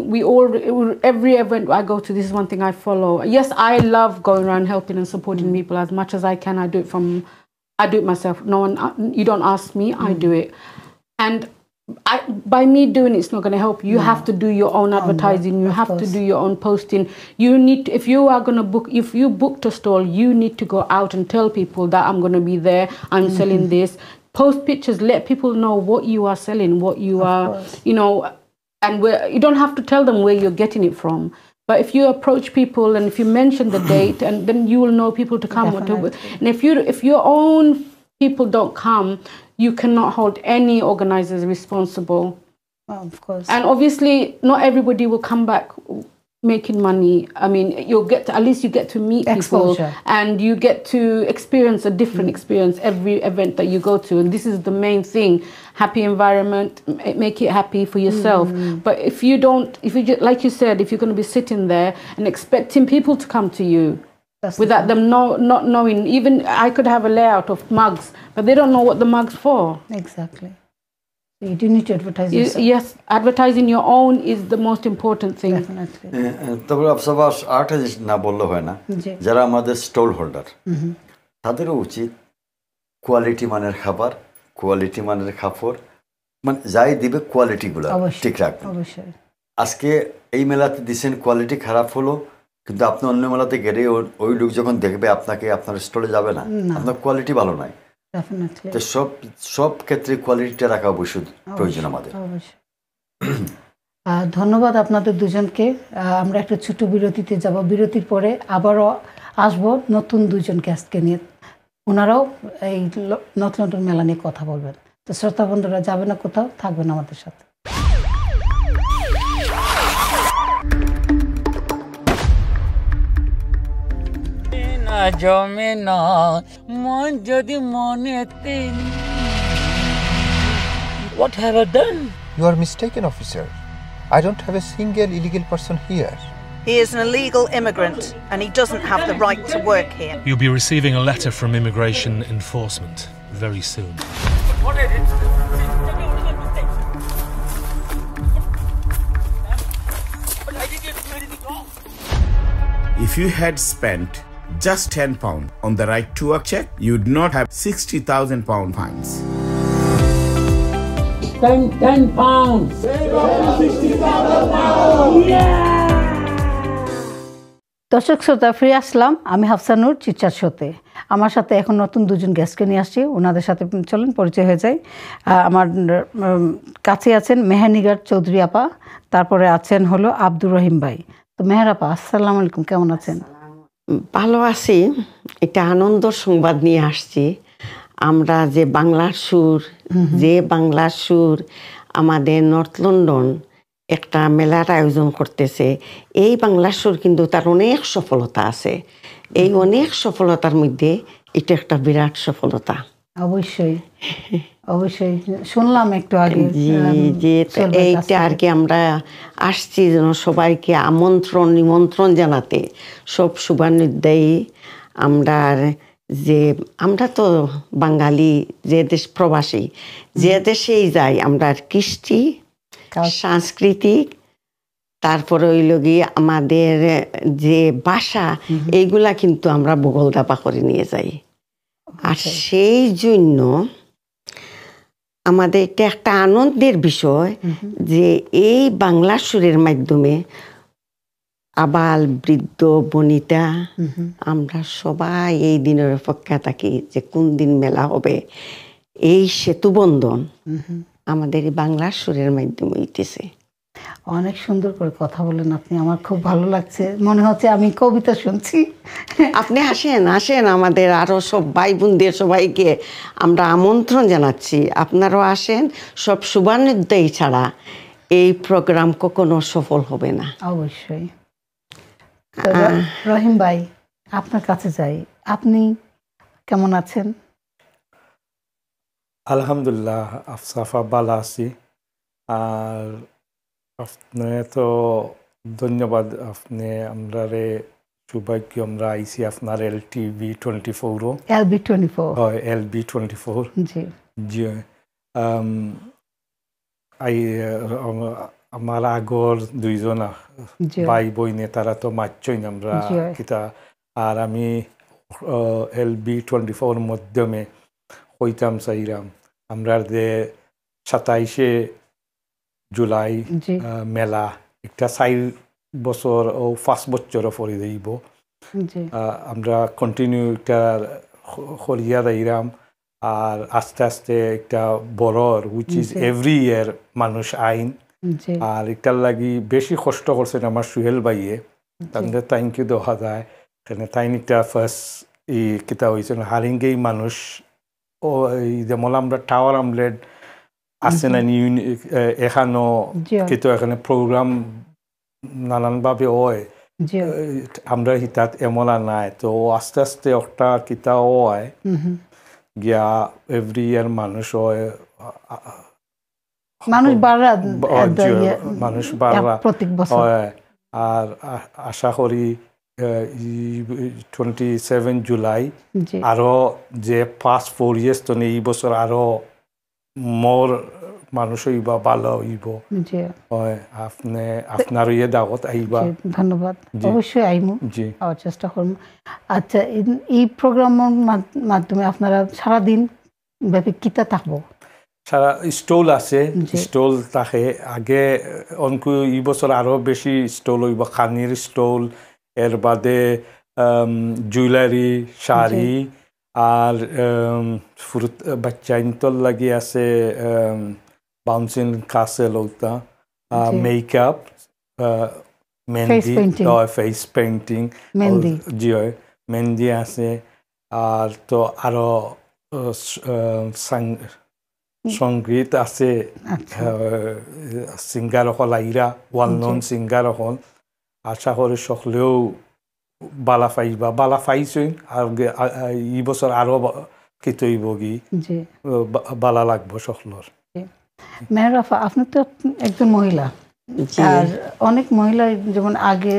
[SPEAKER 3] every event I go to, this is one thing I follow. Yes, I love going around helping and supporting people as much as I can. I do it from I do it myself. No one, you don't ask me, I do it. And by me doing it's not going to help. You have to do your own advertising. You have to do your own posting. You need to, if you are going to book, if you booked a stall, you need to go out and tell people that I'm going to be there. I'm selling this. Post pictures. Let people know what you are selling, what you are, you know, and where you don't have to tell them where you're getting it from. But if you approach people and if you mention the date, and then you will know people to come. And if your own people don't come, you cannot hold any organizers responsible.
[SPEAKER 1] Of course.
[SPEAKER 3] And obviously, not everybody will come back making money. I mean, you'll get to, at least you get to meet
[SPEAKER 1] Exposure.
[SPEAKER 3] people, and you get to experience a different experience every event that you go to. And this is the main thing: happy environment, make it happy for yourself. But if you don't, if you just, like you said, if you're going to be sitting there and expecting people to come to you, without them not knowing, even I could have a layout of mugs, but they don't know what the mug's for.
[SPEAKER 1] Exactly. So you do need to advertise yourself.
[SPEAKER 3] Yes, advertising your own is the most important thing.
[SPEAKER 1] Definitely.
[SPEAKER 2] তবে আফসাবাস আরেকটা জিনিস না বললে হয় না,
[SPEAKER 1] জি।
[SPEAKER 2] যারা আমাদের stall holder তাদেরও উচিত কোয়ালিটি মানের খাবার, কোয়ালিটি মানের কাপড়, মানে যাই দিবে কোয়ালিটিগুলো ঠিক রাখবেন।
[SPEAKER 1] অবশ্যই।
[SPEAKER 2] আজকে এই মেলাতে দিচ্ছেন, কোয়ালিটি খারাপ হলো, কিন্তু আপনি অন্য মেলাতে গেলে ওই লোক যখন দেখবে আপনাকে, আপনার স্টলে যাবে না, আপনার কোয়ালিটি ভালো নয়। তো সব ক্ষেত্রে কোয়ালিটিটা রাখা অবশ্যই প্রয়োজন আমাদের।
[SPEAKER 1] ধন্যবাদ আপনাদের দুজনকে। আমরা একটা ছোট বিরতিতে যাব, বিরতির পরে আবারও আসবো নতুন দুজন গেস্টকে নিয়ে, ওনারাও এই নতুন নতুন মেলা নিয়ে কথা বলবেন। তো শ্রোতা বন্ধুরা যাবে না কোথাও, থাকবেন আমাদের সাথে।
[SPEAKER 4] জমে না মন যদি মনেতে। What have I done?
[SPEAKER 5] You are mistaken, officer. I don't have a single illegal person here.
[SPEAKER 6] He is an illegal immigrant and he doesn't have the right to work here.
[SPEAKER 7] You'll be receiving a letter from Immigration Enforcement very soon.
[SPEAKER 8] If you had spent just £10 on the right to work check, you'd not have £60,000 fines.
[SPEAKER 4] Spend £10. Save up to £60,000. Yeah!
[SPEAKER 1] দর্শক শ্রোতা, ফিরে আসলাম আমি হাফসা নূর chitchat শোতে। আমার সাথে এখন নতুন দুজন গেস্টকে নিয়ে আসছি, ওনাদের সাথে চলুন পরিচয় হয়ে যায়। আমার কাছে আছেন মেহেরনিগার চৌধুরী আপা, তারপরে আছেন হলো আব্দুর রহিম ভাই। তো মেহের আপা, আসসালামু আলাইকুম, কেমন আছেন?
[SPEAKER 9] ভালো আছি। এটা আনন্দ সংবাদ নিয়ে আসছি। আমরা যে বাংলার সুর আমাদের নর্থ লন্ডন একটা মেলার আয়োজন করতেছে। এই বাংলার সুর কিন্তু তার অনেক সফলতা আছে। এই অনেক সফলতার মধ্যে এটা একটা বিরাট সফলতা।
[SPEAKER 1] অবশ্যই অবশ্যই শুনলাম একটু আগে
[SPEAKER 9] যে এইটা আর কি আমরা আসছি যেন সবাইকে নিমন্ত্রণ জানাতে, সব শুভানুধ্যায়ী। আমরা তো বাঙালি, যে দেশ প্রবাসী, যে দেশেই যাই আমরা কৃষ্টি সাংস্কৃতিক, তারপরে ওই লগিয়ে আমাদের যে ভাষা, এইগুলা কিন্তু আমরা বগল দাপা করে নিয়ে যাই। আর সেই জন্য আমাদের এটা একটা আনন্দের বিষয় যে এই বাংলা সুরের মাধ্যমে আবাল বৃদ্ধ বনিতা আমরা সবাই এই দিনের অপেক্ষা থাকি যে কোন দিন মেলা হবে। এই সেতুবন্ধন আমাদের এই বাংলা সুরের মাধ্যমে হইতেছে।
[SPEAKER 1] অনেক সুন্দর করে কথা বলেন আপনি, আমার খুব ভালো লাগছে, মনে হচ্ছে আমি কবিতা শুনছি।
[SPEAKER 9] আপনি আসেন আমাদের আরো সব ভাই বোনদের সবাইকে আমরা আমন্ত্রণ জানাচ্ছি, আপনারাও আসেন। সব শুভানুধ্যায়ী ছাড়া এই প্রোগ্রাম কখনো সফল হবে না।
[SPEAKER 1] অবশ্যই। রহিম ভাই, আপনার কাছে যাই, আপনি কেমন আছেন?
[SPEAKER 10] আলহামদুলিল্লাহ আফসাফা ভালো আছি। আর আপনি তো ধন্যবাদ, আপনি আমরা সৌভাগ্য আমরা আইসি আপনার LB24 হয় LB24 জি। আমার আগর দুইজন ভাই বইনে তারা তো মারছই না আমরা কিতা। আর আমি LB24 মাধ্যমে হইতাম চাইরাম আমরা যে 27শে জুলাই
[SPEAKER 1] জি
[SPEAKER 10] মেলা একটা 4 বছর ও 5 বছর পরে দেব
[SPEAKER 1] জি
[SPEAKER 10] আমরা কন্টিনিউ একটা হরিয়া দাইরাম আর আস্তে আস্তে একটা বড় হুইচ ইজ এভরি ইয়ার মানুষ আইন
[SPEAKER 1] জি
[SPEAKER 10] আর এটার লাগি বেশি কষ্ট করছেন আমার সুহেল ভাইয়ে তাদের থ্যাংক ইউ দেওয়া যায় এখানে তাই একটা ফার্স্ট এই কিতা হয়েছে হারিঙ্গেই মানুষ ও এই যেমন আমরা টাওয়ার আমলেট আছে না এখানেও কিন্তু এখানে প্রোগ্রাম নানানভাবে হয়
[SPEAKER 1] জি
[SPEAKER 10] আমরা হিতাত এমন নাই তো আস্তে আস্তে একটা কিতা হয় গিয়া এভরি ইয়ার মানুষ হয়
[SPEAKER 1] মানুষ বাড়া
[SPEAKER 10] মানুষ বাড়া
[SPEAKER 1] প্রত্যেক বছর
[SPEAKER 10] হয় আর আশা করি 27 জুলাই
[SPEAKER 1] জি
[SPEAKER 10] আরো যে 5-4 ইয়ার্স তো এই বছর আরো মোর মানুষ হইবা ভালো হইব
[SPEAKER 1] জি
[SPEAKER 10] হয় আপনি আপনার ইয়ে দাওয়াত আইবা
[SPEAKER 1] জি, ধন্যবাদ অবশ্যই আইমু
[SPEAKER 10] জি
[SPEAKER 1] আওয়ার চেষ্টা করব আচ্ছা এই প্রোগ্রামের মাধ্যমে আপনারা সারা দিন ব্যাপী কিতা থাকবো
[SPEAKER 10] সারা স্টল আছে স্টল থাকে আগে অনকু এই বছর আরো বেশি স্টল হইব খানির স্টল এর বাদে জুয়েলারি শাড়ি আর ফুরুত বাচ্চা ইন্তল লাগি আছে বাউন্সিং কাসেল ওটা মেকআপ মেহেন্দি ফেস পেইন্টিং জি হয় মেহেন্দি আছে আর তো আরো সংগীত আছে সিঙ্গার হল আইরা ওয়াল নন সিঙ্গার হল আশা করি সকলেও বালা পাইবা বালা পাইছই আর এই বছর আরো কিতো হইব কি বালা লাগবো সকলের
[SPEAKER 1] মেহরাফা আপনি তো একজন মহিলা আর অনেক মহিলা যেমন আগে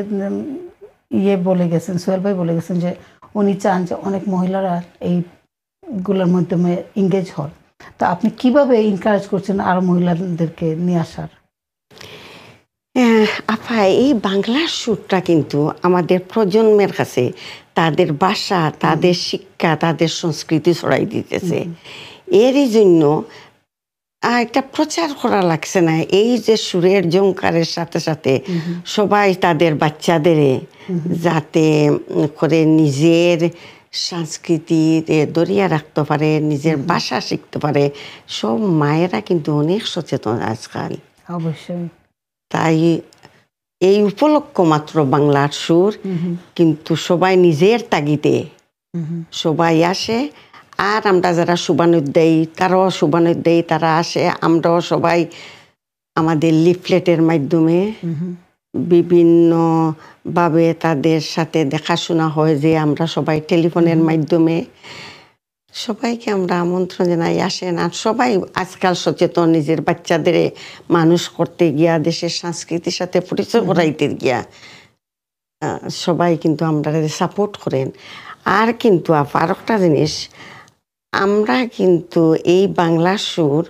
[SPEAKER 1] ইয়ে বলে গেছেন সোহেল ভাই বলে গেছেন যে উনি চান যে অনেক মহিলারা এইগুলোর মাধ্যমে এঙ্গেজ হন তা আপনি কিভাবে এনকারেজ করছেন আরো মহিলাদেরকে নিয়ে আসার
[SPEAKER 9] আপা এই বাংলা সুরটা কিন্তু আমাদের প্রজন্মের কাছে তাদের ভাষা তাদের শিক্ষা তাদের সংস্কৃতি ছড়াই দিতেছে এরই জন্য একটা প্রচার করা লাগছে না এই যে সুরের ঝংকারের সাথে সাথে সবাই তাদের বাচ্চাদের যাতে করে নিজের সংস্কৃতি দরিয়া রাখতে পারে নিজের ভাষা শিখতে পারে সব মায়েরা কিন্তু অনেক সচেতন আজকাল
[SPEAKER 1] অবশ্যই
[SPEAKER 9] তাই এই উপলক্ষ মাত্র বাংলার সুর কিন্তু সবাই নিজের তাগিদে সবাই আসে আর আমরা যারা শুভানুদ্দায়ী তারাও শুভানুদ্দায়ী তারা আসে আমরাও সবাই আমাদের লিফলেটের মাধ্যমে বিভিন্নভাবে তাদের সাথে দেখাশোনা হয় যে আমরা সবাই টেলিফোনের মাধ্যমে সবাইকে আমরা আমন্ত্রণ জানাই আসেন আর সবাই আজকাল সচেতন নিজের বাচ্চাদের মানুষ করতে গিয়া দেশের সংস্কৃতির সাথে পরিচয় করাইতে গিয়া সবাই কিন্তু আমরা সাপোর্ট করেন আর কিন্তু আর একটা জিনিস আমরা কিন্তু এই বাংলা সুর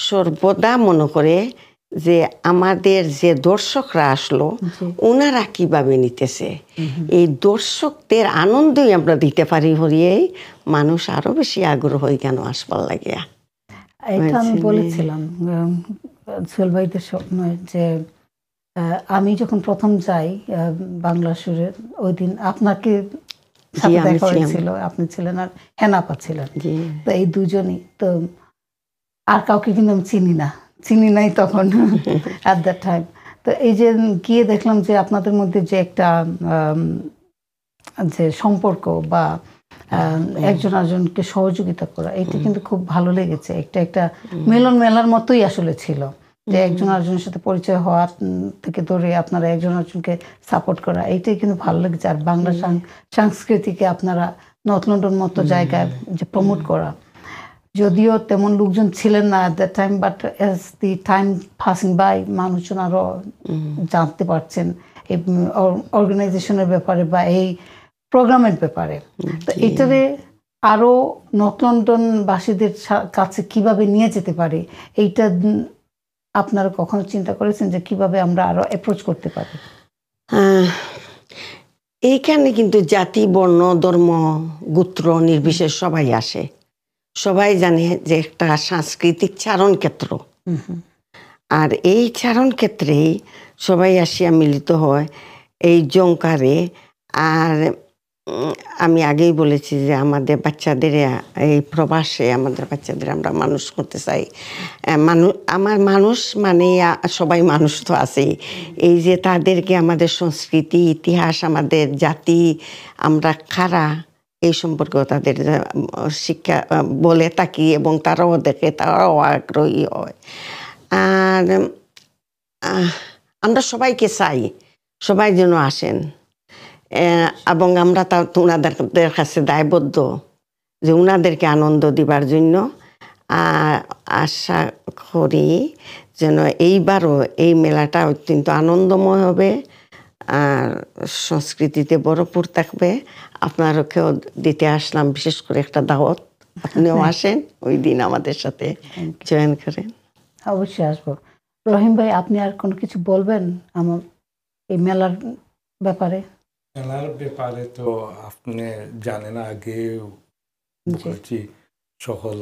[SPEAKER 9] সর্বদা মনে করে যে আমাদের যে দর্শকরা আসলো ওনারা কিভাবে নিতেছে এই দর্শকদের আনন্দই আমরা দিতে পারি হরিয়েই মানুষ আরো বেশি আগ্রহ হয়ে কেন আসবার লাগিয়া
[SPEAKER 1] এটা আমি বলেছিলাম সোহেল ভাইদের স্বপ্ন যে আমি যখন প্রথম যাই বাংলা সুরের ওই দিন আপনাকে সাথে দেখা হয়েছিল আপনি ছিলেন আর হেনাপা ছিলেন তো এই দুজনই তো আর কাউকে কিন্তু আমি চিনি নাই তখন অ্যাট দ্যাট টাইম তো এই যে গিয়ে দেখলাম যে আপনাদের মধ্যে যে একটা যে সম্পর্ক বা একজন আরেকজনকে সহযোগিতা করা এটা কিন্তু খুব ভালো লেগেছে একটা মিলন মেলার মতোই আসলে ছিল যে একজন আরেকজনের সাথে পরিচয় হওয়ার থেকে ধরে আপনারা একজন আরেকজনকে সাপোর্ট করা এইটাই কিন্তু ভালো লেগেছে আর বাংলা সংস্কৃতিকে আপনারা নর্থ লন্ডন মতো জায়গায় যে প্রমোট করা যদিও তেমন লোকজন ছিলেন না at that time but as the time passing by মানুষজন আরো জানতে পারছেন এই অর্গানাইজেশনের ব্যাপারে বা এই প্রোগ্রামের ব্যাপারে তো এটারে আরো নর্থ লন্ডনবাসীদের কাছে কিভাবে নিয়ে যেতে পারে এইটা আপনারা কখনো চিন্তা করেছেন যে কিভাবে আমরা আরো অ্যাপ্রোচ করতে পারি
[SPEAKER 9] এইখানে কিন্তু জাতি বর্ণ ধর্ম গোত্র নির্বিশেষ সবাই আসে সবাই জানে যে একটা সাংস্কৃতিক চারণ ক্ষেত্র। আর এই চারণ ক্ষেত্রেই সবাই আসিয়া মিলিত হয় এই জংকারে। আর আমি আগেই বলেছি যে আমাদের বাচ্চাদের এই প্রবাসে আমাদের বাচ্চাদের আমরা মানুষ করতে চাই। আমার মানুষ মানে সবাই মানুষ তো আছেই, এই যে তাদেরকে আমাদের সংস্কৃতি, ইতিহাস, আমাদের জাতি, আমরা কারা, এই সম্পর্কেও তাদের শিক্ষা বলে থাকি এবং তারাও দেখে, তারাও আগ্রহী হয়। আর আমরা সবাইকে চাই সবাই যেন আসেন, এবং আমরা তা ওনাদের কাছে দায়বদ্ধ যে ওনাদেরকে আনন্দ দিবার জন্য। আশা করি যেন এইবারও এই মেলাটা অত্যন্ত আনন্দময় হবে আর সংস্কৃতিতে ভরপুর থাকবে। আপনারকেও দিতে আসলাম বিশেষ করে একটা দাওয়াত, আপনিও আসেন ওই দিন আমাদের সাথে জয়েন করেন।
[SPEAKER 1] অবশ্যই আসবো। রহিম ভাই, আপনি আর কোনো কিছু বলবেন আমার এই মেলার ব্যাপারে?
[SPEAKER 10] মেলার ব্যাপারে তো আপনি জানেন, আগে বলছি সকল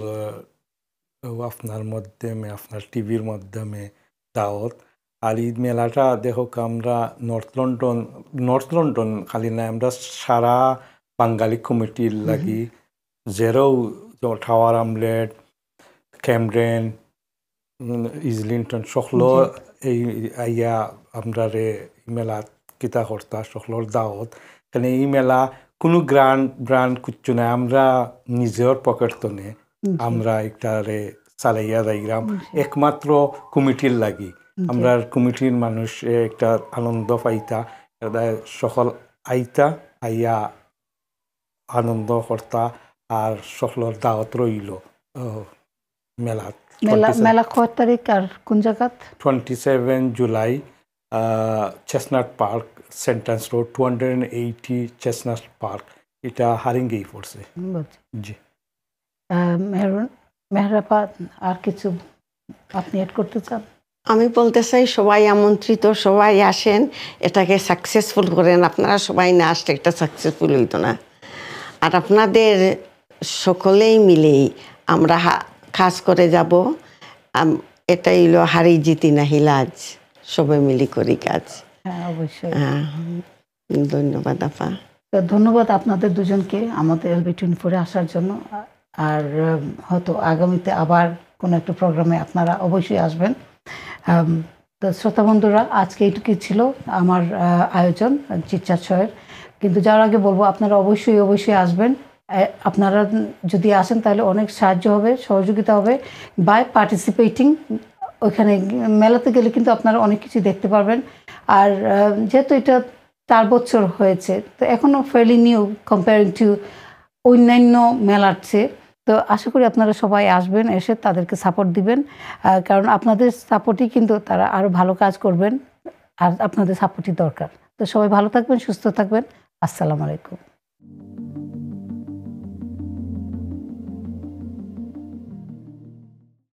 [SPEAKER 10] আপনার মাধ্যমে, আপনার টিভির মাধ্যমে দাওয়াত। আর এই মেলাটা দেখো আমরা নর্থ লন্ডন খালি না, আমরা সারা বাঙালি কমিটির লাগি যেরও টাওয়ার আমলেট, ক্যামব্রেন, ইজলিংটন সকল এই আইয়া আমরা রে মেলা কিতা কর্তা সকলের দাওয়াত। কারণ এই মেলা কোনো ব্রান্ড কুচ্ছু নাই, আমরা নিজের পকেট তনে আমরা একটারে চালাইয়া যাইলাম একমাত্র কমিটির লাগি। আমরা কমিটির মানুষ একটা আনন্দ পাইতা, সকল আইতা আইয়া আনন্দ কর্তা আর সকলের দাওয়াত রইল মেলা।
[SPEAKER 1] মেলা কয় তারিখ আর কোন জায়গা?
[SPEAKER 10] 27 July, chestnut park, sentence road, 280 chestnut park, এটা হারিঙ্গেই পড়ছে। জি
[SPEAKER 1] মেহরাপা, আর কিছু আপনি এড করতে চান?
[SPEAKER 9] আমি বলতে চাই সবাই আমন্ত্রিত, সবাই আসেন, এটাকে সাকসেসফুল করেন। আপনারা সবাই না আসলে এটা সাকসেসফুল হইতো না। আর আপনাদের সকলেই মিলেই আমরা কাজ করে যাব। এটাই হলো হারি জিতি না হিলাজ, সবাই মিলি করি কাজ।
[SPEAKER 1] হ্যাঁ, অবশ্যই।
[SPEAKER 9] ধন্যবাদ আপা।
[SPEAKER 1] ধন্যবাদ আপনাদের দুজনকে আমাদের LB24 আসার জন্য। আর হয়তো আগামীতে আবার কোনো একটা প্রোগ্রামে আপনারা অবশ্যই আসবেন। তো শ্রোতা বন্ধুরা, আজকে এইটুকুই ছিল আমার আয়োজন চিটচাট শোয়ের। কিন্তু যাওয়ার আগে বলবো আপনারা অবশ্যই আসবেন। আপনারা যদি আসেন তাহলে অনেক সাহায্য হবে, সহযোগিতা হবে বাই পার্টিসিপেটিং। ওইখানে মেলাতে গেলে কিন্তু আপনারা অনেক কিছু দেখতে পারবেন। আর যেহেতু এটা 4 বছর হয়েছে, তো এখনও ফেয়ারলি নিউ কম্পেয়ারিং টু অন্যান্য মেলার চেয়ে। তো আশা করি আপনারা সবাই আসবেন, এসে তাদেরকে সাপোর্ট দিবেন, কারণ আপনাদের সাপোর্টই কিন্তু তারা আরও ভালো কাজ করবেন। আর আপনাদের সাপোর্টই দরকার। তো সবাই ভালো থাকবেন, সুস্থ থাকবেন। আসসালামু আলাইকুম।